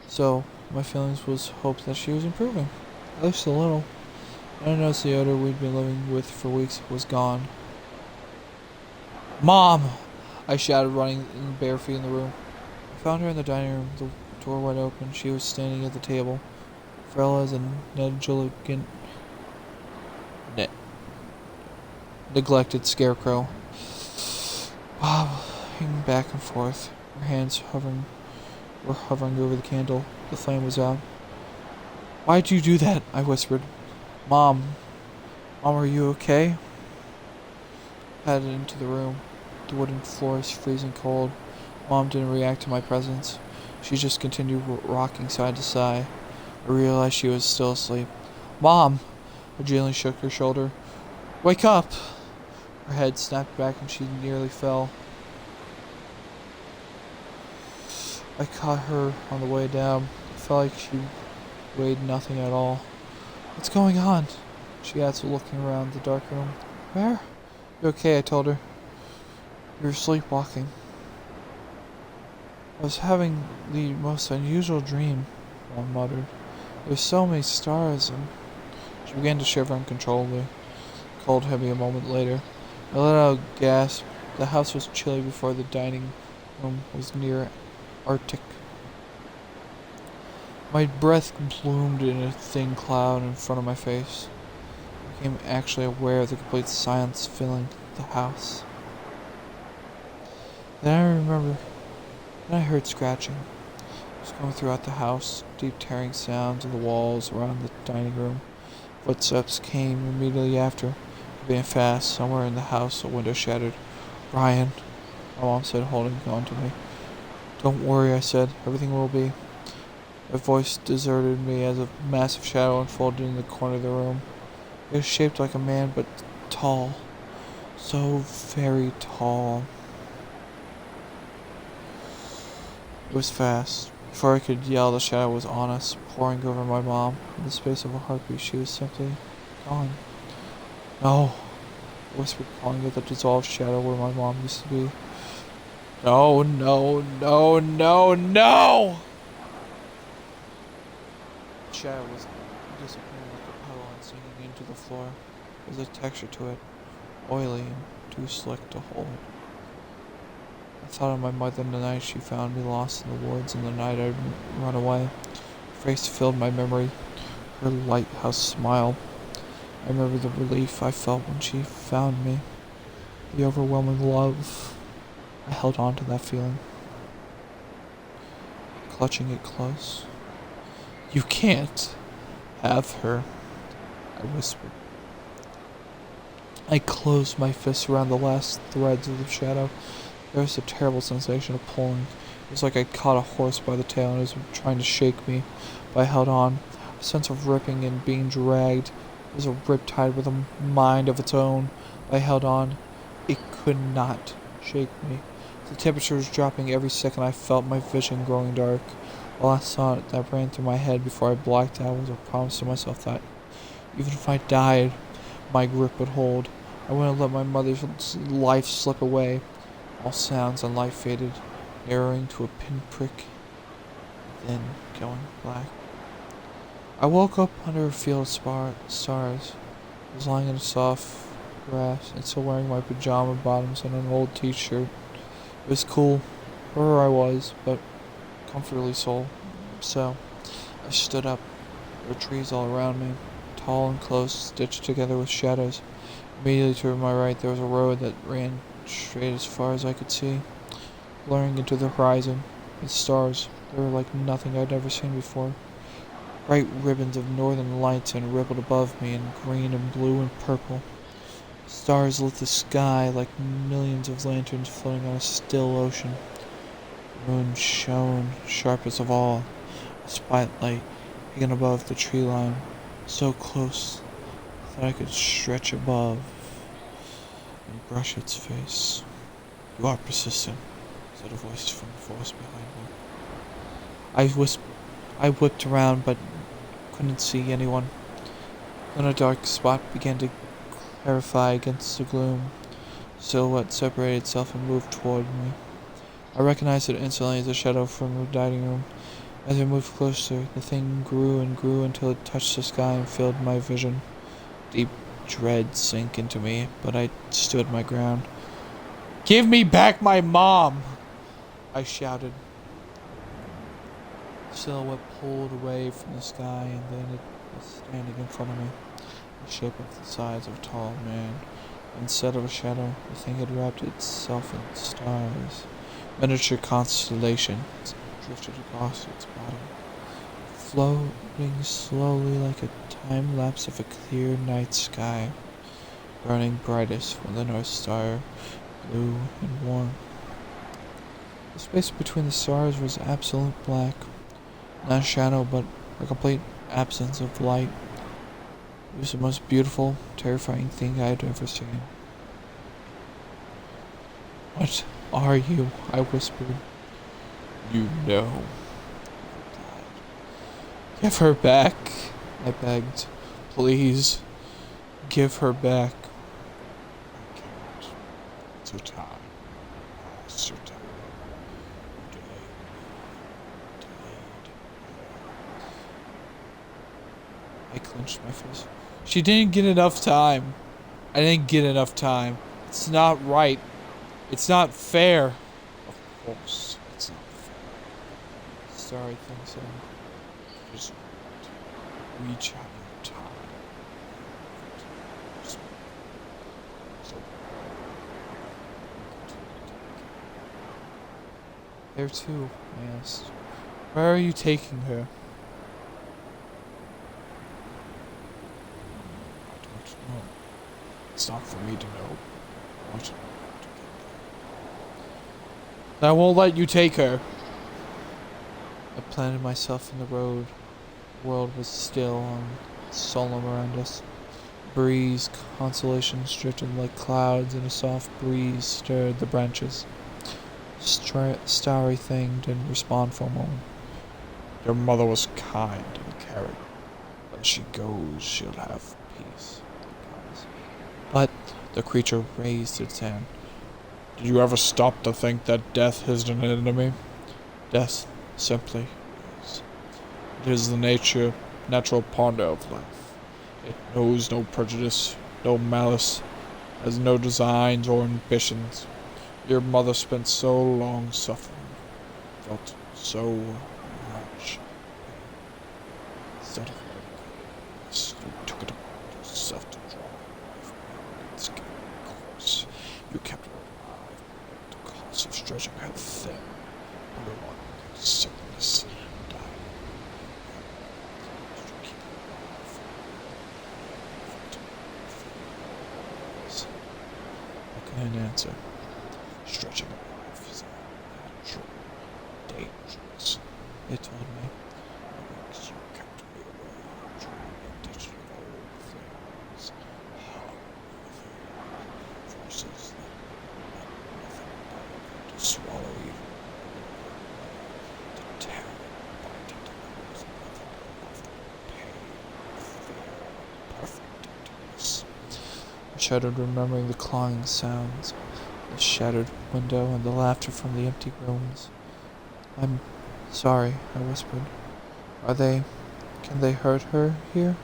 So, my feelings was hope that she was improving, at least a little. I noticed the odor we'd been living with for weeks was gone. "Mom!" I shouted, running in bare feet in the room. I found her in the dining room, the door wide open. She was standing at the table, frail as a neglected scarecrow, wobbling back and forth. Her hands were hovering over the candle. The flame was out. "Why'd you do that?" I whispered. Mom, are you okay?" I headed into the room. The wooden floor is freezing cold. Mom didn't react to my presence. She just continued rocking side to side. I realized she was still asleep. "Mom!" I gently shook her shoulder. "Wake up!" Her head snapped back and she nearly fell. I caught her on the way down. It felt like she weighed nothing at all. "What's going on?" she asked, looking around the dark room. "Where?" "You're okay," I told her. "You're sleepwalking." "I was having the most unusual dream," Mom muttered. "There's so many stars and..." She began to shiver uncontrollably. Cold hit me a moment later. I let out a gasp. The house was chilly before the dining room was near Arctic. My breath bloomed in a thin cloud in front of my face. I became actually aware of the complete silence filling the house. Then I heard scratching. It was going throughout the house, deep tearing sounds of the walls around the dining room. Footsteps came immediately after, being fast. Somewhere in the house, a window shattered. "Ryan," my mom said, holding on to me. "Don't worry," I said. "Everything will be." My voice deserted me as a massive shadow unfolded in the corner of the room. It was shaped like a man, but tall. So very tall. It was fast. Before I could yell, the shadow was on us, pouring over my mom. In the space of a heartbeat, she was simply gone. "No," I whispered, calling it the dissolved shadow where my mom used to be. "No, no, no, no, no!" The shadow was disappearing like a puddle and sinking into the floor. There was a texture to it, oily and too slick to hold. I thought of my mother the night she found me lost in the woods and the night I'd run away. Her face filled my memory, her lighthouse smile. I remember the relief I felt when she found me, the overwhelming love. I held on to that feeling, clutching it close. "You can't have her," I whispered. I closed my fists around the last threads of the shadow. There was a terrible sensation of pulling. It was like I caught a horse by the tail and it was trying to shake me, but I held on. A sense of ripping and being dragged. It was a riptide with a mind of its own. I held on. It could not shake me. The temperature was dropping every second. I felt my vision growing dark. The last thought that ran through my head before I blacked out was a promise to myself that, even if I died, my grip would hold. I wouldn't let my mother's life slip away. All sounds and light faded, narrowing to a pinprick, then going black. I woke up under a field of stars. I was lying in the soft grass and still wearing my pajama bottoms and an old t-shirt. It was cool, wherever I was, but comfortably so. I stood up. There were trees all around me, tall and close, stitched together with shadows. Immediately to my right there was a road that ran straight as far as I could see, blurring into the horizon. The stars, they were like nothing I'd ever seen before. Bright ribbons of northern lights and rippled above me in green and blue and purple. Stars lit the sky like millions of lanterns floating on a still ocean. The moon shone sharpest of all, a spotlight hanging above the tree line, so close that I could stretch above and brush its face. "You are persistent," said a voice from the forest behind me. I whipped around but couldn't see anyone. Then a dark spot began to clarify against the gloom. A silhouette separated itself and moved toward me. I recognized it instantly as a shadow from the dining room. As I moved closer, the thing grew and grew until it touched the sky and filled my vision. Deep dread sank into me, but I stood my ground. "Give me back my mom!" I shouted. The silhouette pulled away from the sky, and then it was standing in front of me, the shape of the size of a tall man. Instead of a shadow, the thing had wrapped itself in stars. Miniature constellations drifted across its bottom, floating slowly like a time lapse of a clear night sky, burning brightest when the North Star blue and warm. The space between the stars was absolute black. Not a shadow, but a complete absence of light. It was the most beautiful, terrifying thing I had ever seen. "What are you?" I whispered. "You know." "Give her back," I begged. "Please, give her back." "I can't. It's your time. It's your time. Delayed. I clenched my fist. She didn't get enough time. I didn't get enough time. It's not right. It's not fair. Of course, it's not fair. Sorry, things just reach out your time. Just so there too, I asked. Where are you taking her? I don't know. It's not for me to know. What? I won't let you take her. I planted myself in the road. The world was still and solemn around us. Breeze, constellations drifted like clouds, and a soft breeze stirred the branches. Starry thing didn't respond for a moment. Your mother was kind and caring. As she goes, she'll have peace. But the creature raised its hand. Did you ever stop to think that death is an enemy? Death simply is. It is the natural partner of life. It knows no prejudice, no malice, has no designs or ambitions. Your mother spent so long suffering, felt so much pain. Instead of this, you took it upon yourself to draw life back its course. You kept her alive at the cost of stretching her thin, prolonging her sickness, and dying. You keep her alive. I couldn't answer. Stretching her life is unnatural, dangerous. It told me. You kept me away, trying to teach me old things. Forces that nothing but to swallow evil, to tear and bite into those nothing but pain, fear, perfect emptiness. I shuddered, remembering the clawing sounds, the shattered window, and the laughter from the empty rooms. I'm sorry, I whispered. Can they hurt her here?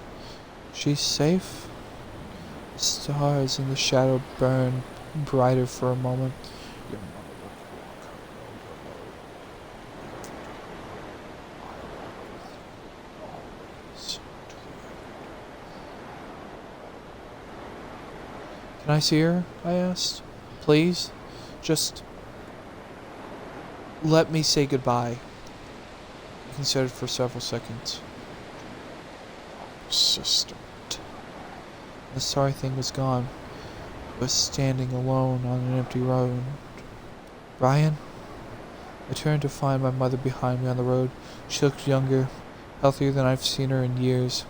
She's safe? The stars in the shadow burned brighter for a moment. Your mother would walk her always to the end. Can I see her? I asked. Please? Just let me say goodbye. He considered for several seconds. Persistent. The sorry thing was gone. It was standing alone on an empty road. Brian? I turned to find my mother behind me on the road. She looked younger, healthier than I've seen her in years.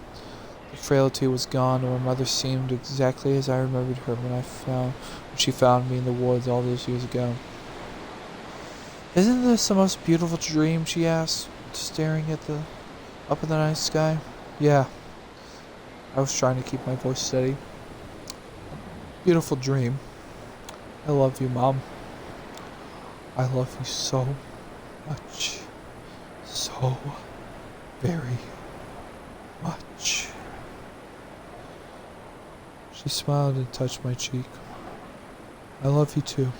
The frailty was gone, and my mother seemed exactly as I remembered her when she found me in the woods all those years ago. Isn't this the most beautiful dream? She asked, staring up at the night sky. Yeah. I was trying to keep my voice steady. Beautiful dream. I love you, Mom. I love you so much. So very much. She smiled and touched my cheek. I love you too.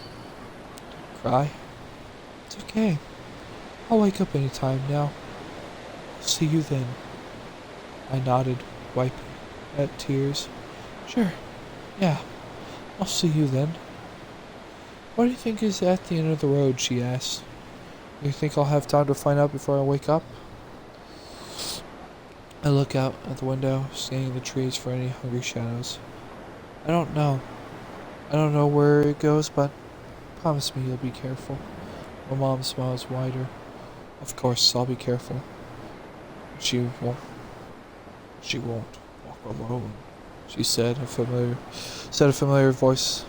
Cry? It's okay. I'll wake up any time now. I'll see you then. I nodded, wiping at tears. Sure. Yeah. I'll see you then. What do you think is at the end of the road? She asked. You think I'll have time to find out before I wake up? I look out at the window, scanning the trees for any hungry shadows. I don't know. I don't know where it goes, but promise me you'll be careful. My mom smiles wider. Of course, I'll be careful. She won't walk alone, she said, a familiar voice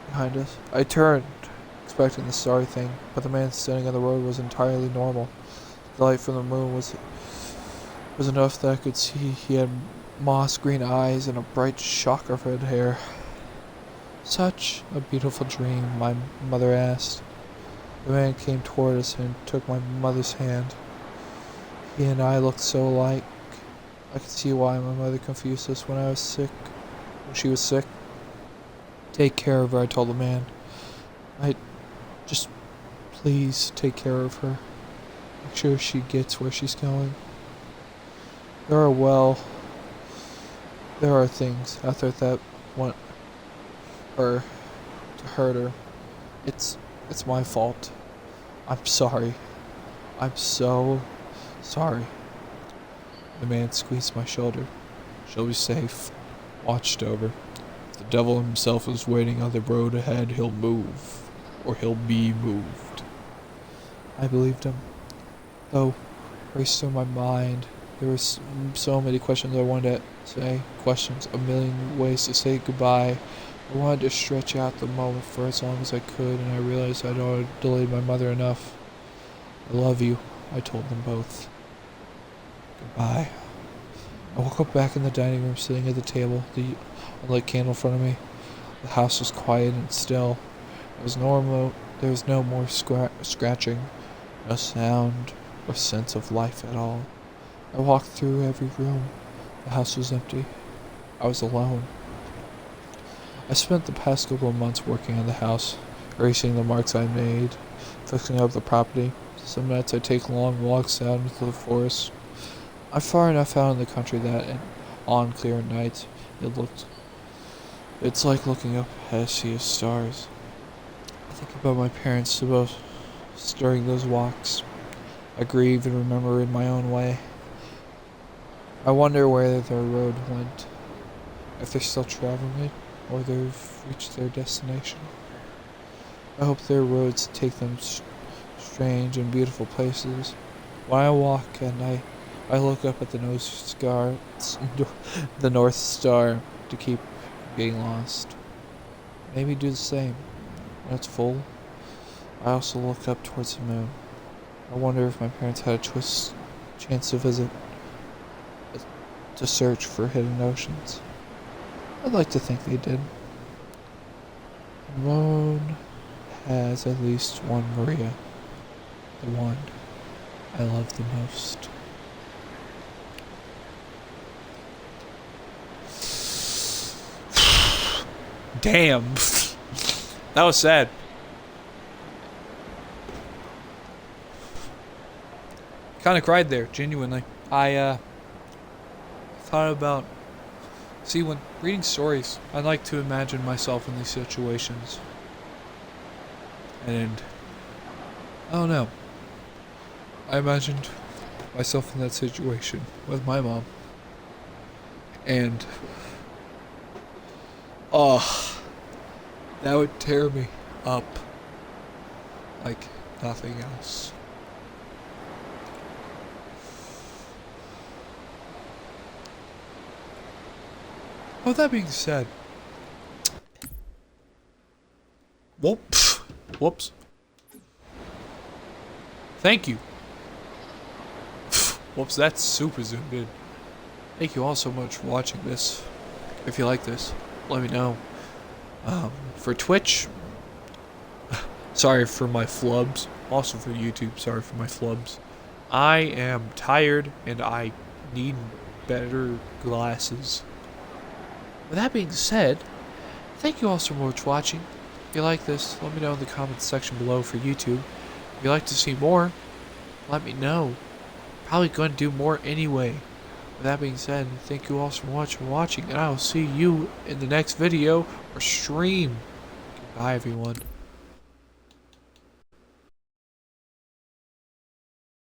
behind us. I turned, expecting the sorry thing, but the man standing on the road was entirely normal. The light from the moon was enough that I could see he had moss green eyes and a bright shock of red hair. Such a beautiful dream, my mother asked. The man came toward us and took my mother's hand. He and I looked so alike. I could see why my mother confused us when I was sick. When she was sick. Take care of her, I told the man. I just please take care of her. Make sure she gets where she's going. There are things out there that want her to hurt her. It's my fault. I'm sorry. I'm so sorry. The man squeezed my shoulder. She'll be safe, watched over. If the devil himself is waiting on the road ahead, he'll move, or he'll be moved. I believed him, though raced through my mind. There were so many questions I wanted to say, questions, a million ways to say goodbye. I wanted to stretch out the moment for as long as I could, and I realized I'd already delayed my mother enough. I love you, I told them both. Goodbye. I woke up back in the dining room, sitting at the table, the unlit candle in front of me. The house was quiet and still. It was normal. There was no more scratching, no sound or sense of life at all. I walked through every room. The house was empty. I was alone. I spent the past couple of months working on the house, erasing the marks I made, fixing up the property. Some nights I take long walks out into the forest. I'm far enough out in the country that on clear nights it's like looking up at a sea of stars. I think about my parents both during those walks. I grieve and remember in my own way. I wonder where their road went, if they're still traveling it, or they've reached their destination. I hope their roads take them strange and beautiful places. When I walk at night, I look up at the North Star to keep getting lost. Maybe do the same. When it's full, I also look up towards the moon. I wonder if my parents had a chance to visit, to search for hidden oceans. I'd like to think they did. The moon has at least one Maria, the one I love the most. Damn. That was sad. Kind of cried there, genuinely. I thought about... See, when reading stories, I like to imagine myself in these situations. And... I don't know. I imagined myself in that situation with my mom. And... oh, that would tear me up like nothing else. With that being said, whoops. Thank you. Whoops, that's super zoomed in. Thank you all so much for watching this. If you like this, let me know. For Twitch, sorry for my flubs. Also for YouTube, sorry for my flubs. I am tired and I need better glasses. With that being said, thank you all so much for watching. If you like this, let me know in the comments section below for YouTube. If you'd like to see more, let me know. Probably going to do more anyway. With that being said, thank you all so much for watching, and I will see you in the next video or stream. Goodbye, everyone.